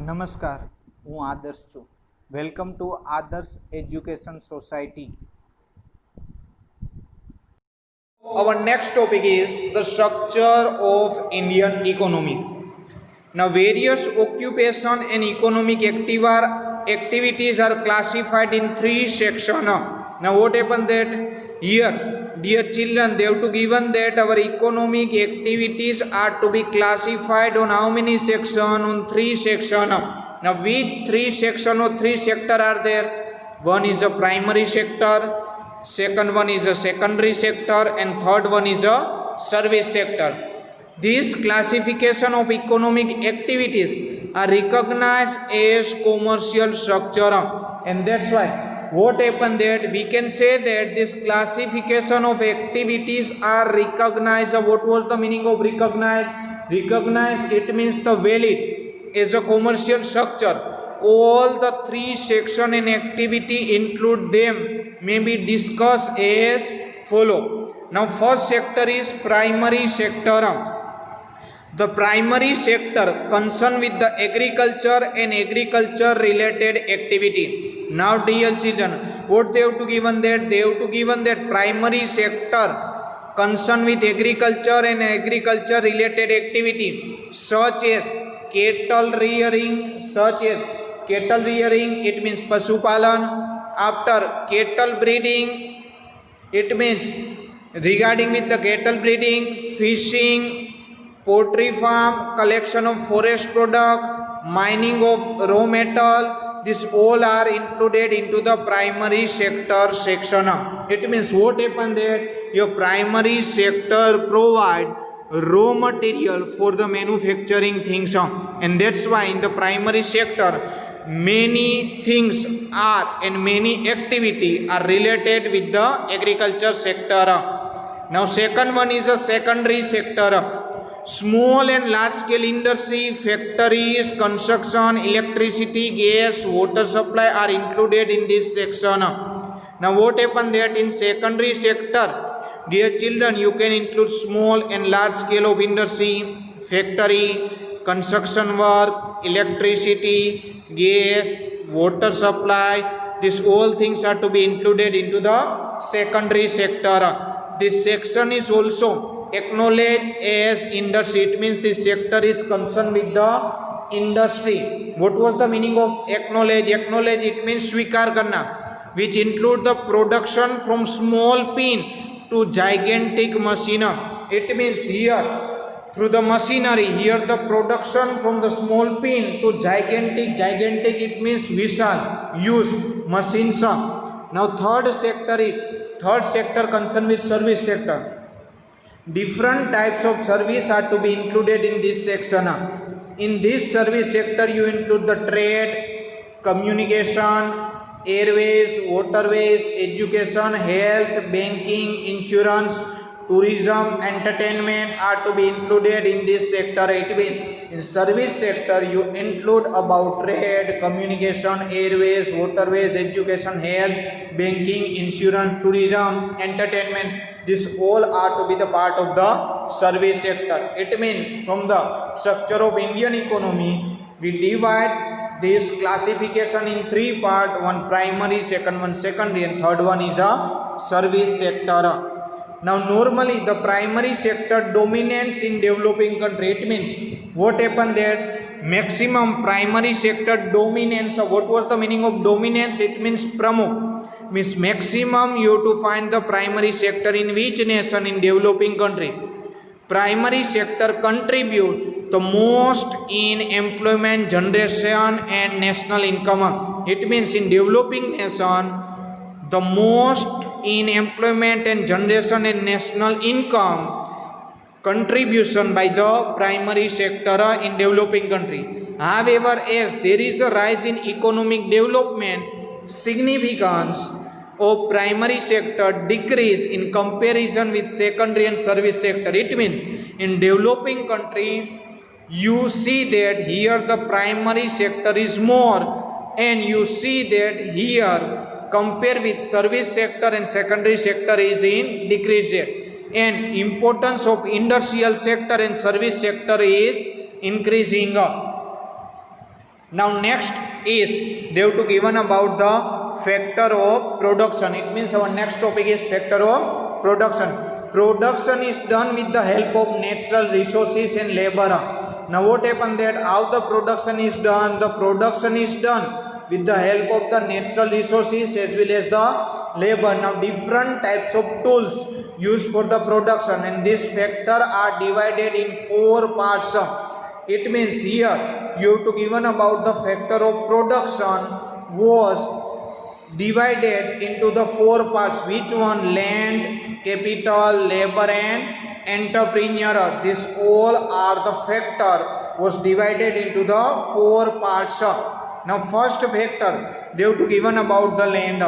નમસ્કાર, હું આદર્શ છું. વેલકમ ટુ આદર્શ education society. Our next topic is the structure of Indian economy. Now, various occupation and economic activities are classified in three sections. Now, what happened that here, dear children, they have to given that our economic activities are to be classified on how many sections? On three sections. Now, which three sections or three sector are there? One is a primary sector, second one is a secondary sector, and third one is a service sector. This classification of economic activities are recognized as commercial structure, and that's why what happened that we can say that this classification of activities are recognized. What was the meaning of recognized? Recognized, it means the valid as a commercial structure. All the three section and activity include them may be discussed as follow. Now, first sector is primary sector. The primary sector concerned with the agriculture and agriculture related activity. Now, dear children, what they have to given that? They have to given that primary sector concerned with agriculture and agriculture related activity, such as cattle rearing, it means pasupalan. After cattle breeding, it means regarding with the cattle breeding, fishing, poultry farm, collection of forest product, mining of raw metal. This all are included into the primary sector section. It means what happened there? Your primary sector provide raw material for the manufacturing things, and that's why in the primary sector many things are and many activity are related with the agriculture sector. Now, second one is a secondary sector. Small and large scale industry, factories, construction, electricity, gas, water supply are included in this section. Now, what happened that in secondary sector, dear children, you can include small and large scale of industry, factory, construction work, electricity, gas, water supply. These all things are to be included into the secondary sector. This section is also acknowledged as industry. It means this sector is concerned with the industry. What was the meaning of acknowledge? Acknowledge, it means sweekar karna, which include the production from small pin to gigantic machine. It means here through the machinery, here the production from the small pin to gigantic, it means vishal, use machines. Now, third sector concerned with service sector. Different types of service are to be included in this section. In this service sector, you include the trade, communication, airways, waterways, education, health, banking, insurance, tourism, entertainment are to be included in this sector. It means in service sector you include about trade, communication, airways, waterways, education, health, banking, insurance, tourism, entertainment. This all are to be the part of the service sector. It means from the structure of Indian economy, we divide this classification in three parts: one primary, second one secondary, and third one is a service sector. Now, normally the primary sector dominates in developing country. It means what happened there? Maximum primary sector dominance. What was the meaning of dominance? It means pramukh, means maximum you have to find the primary sector in which nation? In developing country. Primary sector contribute the most in employment generation and national income. It means in developing nation the most in employment and generation and national income contribution by the primary sector in developing country. However, as there is a rise in economic development, significance of primary sector decrease in comparison with secondary and service sector. It means in developing country you see that here the primary sector is more, and you see that here compare with service sector and secondary sector is in decrease, and importance of industrial sector and service sector is increasing. Now next is they have to given about the factor of production. It means our next topic is factor of production. Production is done with the help of natural resources and labor. Now what happened that how the production is done? The production is done with the help of the natural resources as well as the labor. Now different types of tools used for the production, and this factor are divided in 4 parts. It means here you have to given about the factor of production was divided into the 4 parts. Which one? Land, capital, labor and entrepreneur. This all are the factor was divided into the 4 parts. Now first factor they have to given about the land.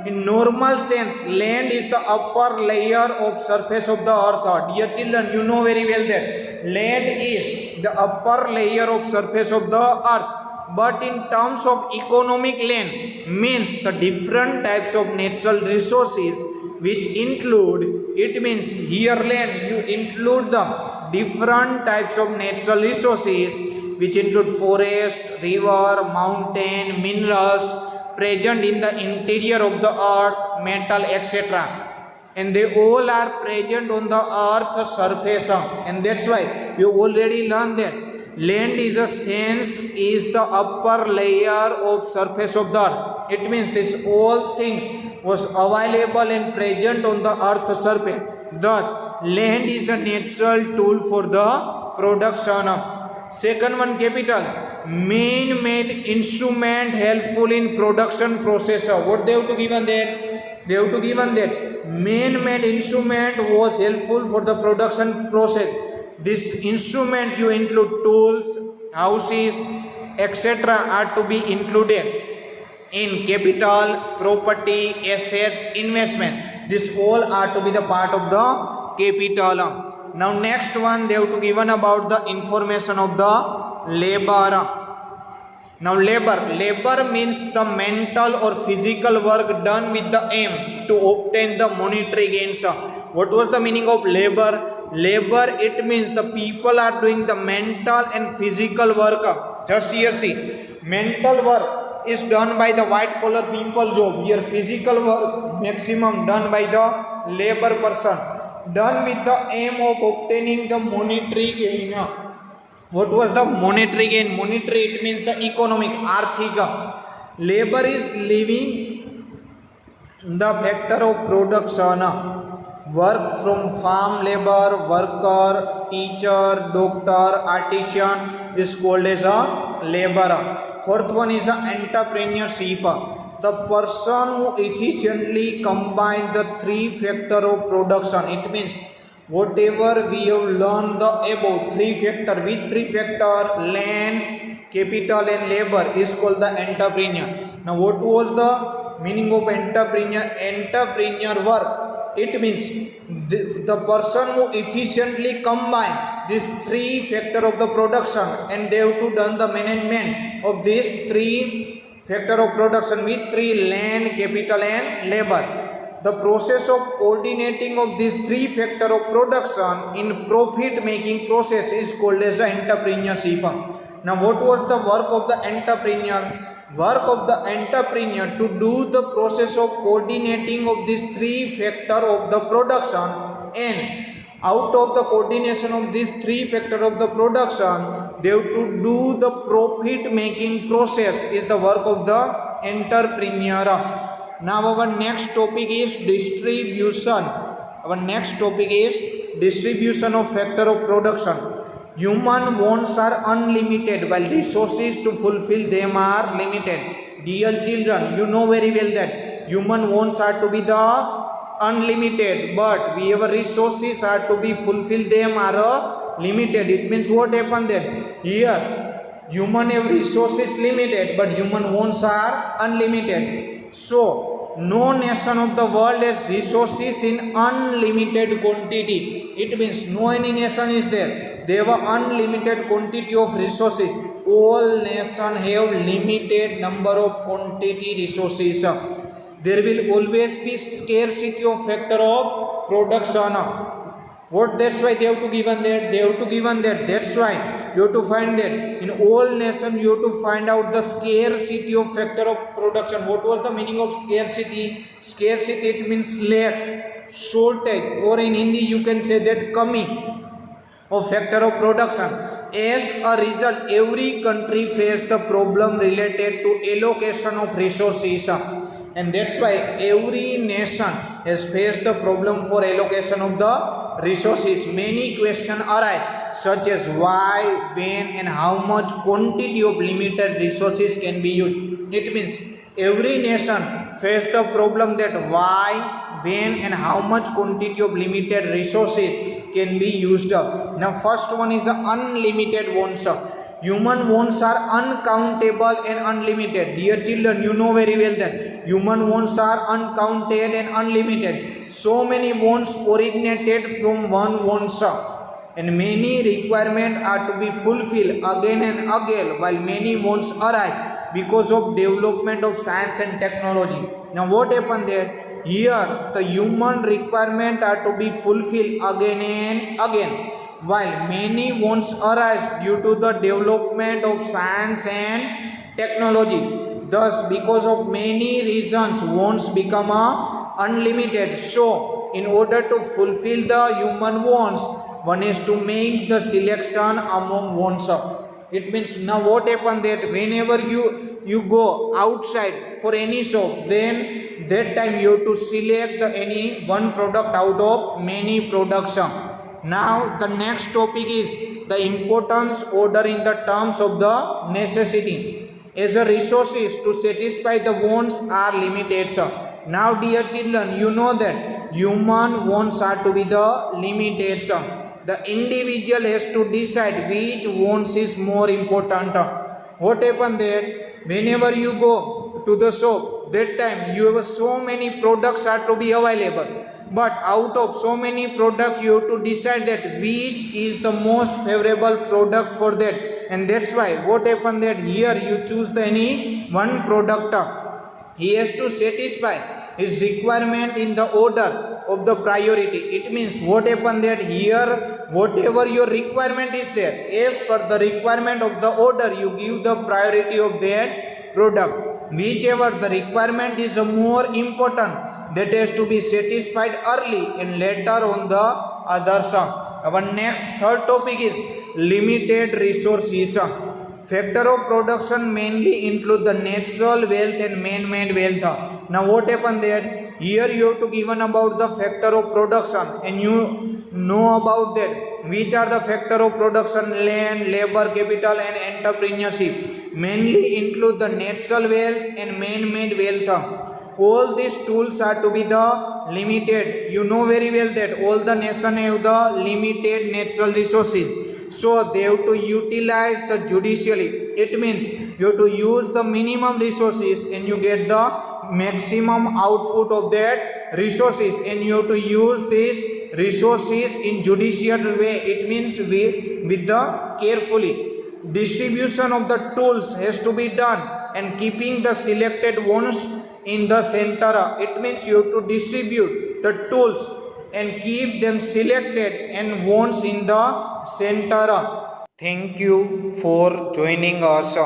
In normal sense, land is the upper layer of surface of the earth. Dear children, you know very well that land is the upper layer of surface of the earth. But in terms of economic land means the different types of natural resources which include, it means here land you include the different types of natural resources which include forest, river, mountain, minerals present in the interior of the earth, metal, etc. And they all are present on the earth surface. And that's why you already learned that land is a sense is the upper layer of surface of the earth. It means this all things was available and present on the earth surface. Thus land is a natural tool for the production. Second one, capital, man-made instrument helpful in production process. What they have to given that? They have to given that man-made instrument was helpful for the production process. This instrument you include tools, houses, etc. are to be included in capital, property, assets, investment. This all are to be the part of the capital. Now next one they have to given about the information of the labor. Now labor means the mental or physical work done with the aim to obtain the monetary gains. What was the meaning of labor? Labor, it means the people are doing the mental and physical work. Just here see, mental work is done by the white collar people job. Here physical work maximum done by the labor person, done with the aim of obtaining the monetary gain. What was the monetary gain? Monetary, it means the economic, arthika. Labor is living the factor of production. Work from farm labor, worker, teacher, doctor, artisan is called as a laborer. Fourth one is entrepreneurship. The person who efficiently combine the 3 factor of production. It means whatever we have learned the above 3 factor, with 3 factor, land, capital and labor is called the entrepreneur. Now what was the meaning of entrepreneur? Entrepreneur work, it means the person who efficiently combine these 3 factor of the production, and they have to done the management of these 3 factor of production with 3 land, capital and labor. The process of coordinating of these 3 factor of production in profit making process is called as entrepreneurship. Now what was the work of the entrepreneur? Work of the entrepreneur to do the process of coordinating of these 3 factor of the production, and out of the coordination of these 3 factor of the production they have to do the profit making process is the work of the entrepreneur. Now our next topic is distribution. Our next topic is distribution of factor of production. Human wants are unlimited while resources to fulfill them are limited. Dear children, you know very well that human wants are to be the unlimited, but whatever resources are to be fulfilled them are limited. It means what happened then? Here human have resources limited, but human wants are unlimited. So no nation of the world has resources in unlimited quantity. It means no any nation is there. They have unlimited quantity of resources. All nations have limited number of quantity resources. There will always be scarcity of factor of production. What? That's why they have to given that. They have to given that. That's why you have to find that in all nation you have to find out the scarcity of factor of production. What was the meaning of scarcity? Scarcity, it means lack, shortage, or in Hindi you can say that kami of factor of production. As a result, every country faced the problem related to allocation of resources, and that's why every nation has faced the problem for allocation of the resources. Many questions arise, such as why, when, and how much quantity of limited resources can be used. It means every nation faced the problem that why, when, and how much quantity of limited resources can be used up. Now first one is unlimited wants. Human wants are uncountable and unlimited. Dear children, you know very well that human wants are uncounted and unlimited. So many wants originated from one wants, and many requirements are to be fulfilled again and again, while many wants arise because of development of science and technology. Now what happened there? Here the human requirement are to be fulfilled again and again, while many wants arise due to the development of science and technology. Thus, because of many reasons, wants become unlimited. So, in order to fulfill the human wants, one is to make the selection among wants. It means now what happened that whenever you go outside for any shop, then that time you have to select the any one product out of many products. Now the next topic is the importance order in the terms of the necessity. As a resources to satisfy the wants are limited. Now dear children, you know that human wants are to be the limited. The individual has to decide which wants is more important. What happened there? Whenever you go to the shop, that time you have so many products are to be available. But out of so many products, you have to decide that which is the most favorable product for that. And that's why what happened that here you choose the any one product. He has to satisfy his requirement in the order of the priority. It means what happened that here whatever your requirement is there, as per the requirement of the order, you give the priority of that product. Whichever the requirement is more important, that has to be satisfied early and later on the others. Our next third topic is limited resources. Factor of production mainly include the natural wealth and man-made wealth. Now what happened there? Here you have to given about the factor of production, and you know about that. Which are the factor of production? Land, labor, capital, and entrepreneurship. Mainly include the natural wealth and man-made wealth. All these tools are to be the limited. You know very well that all the nation have the limited natural resources. So they have to utilize the judicially. It means you have to use the minimum resources and you get the maximum output of that resources, and you have to use these resources in judicial way. It means with the carefully. Distribution of the tools has to be done and keeping the selected ones in the center. It means you have to distribute the tools and keep them selected and ones in the center. Thank you for joining us.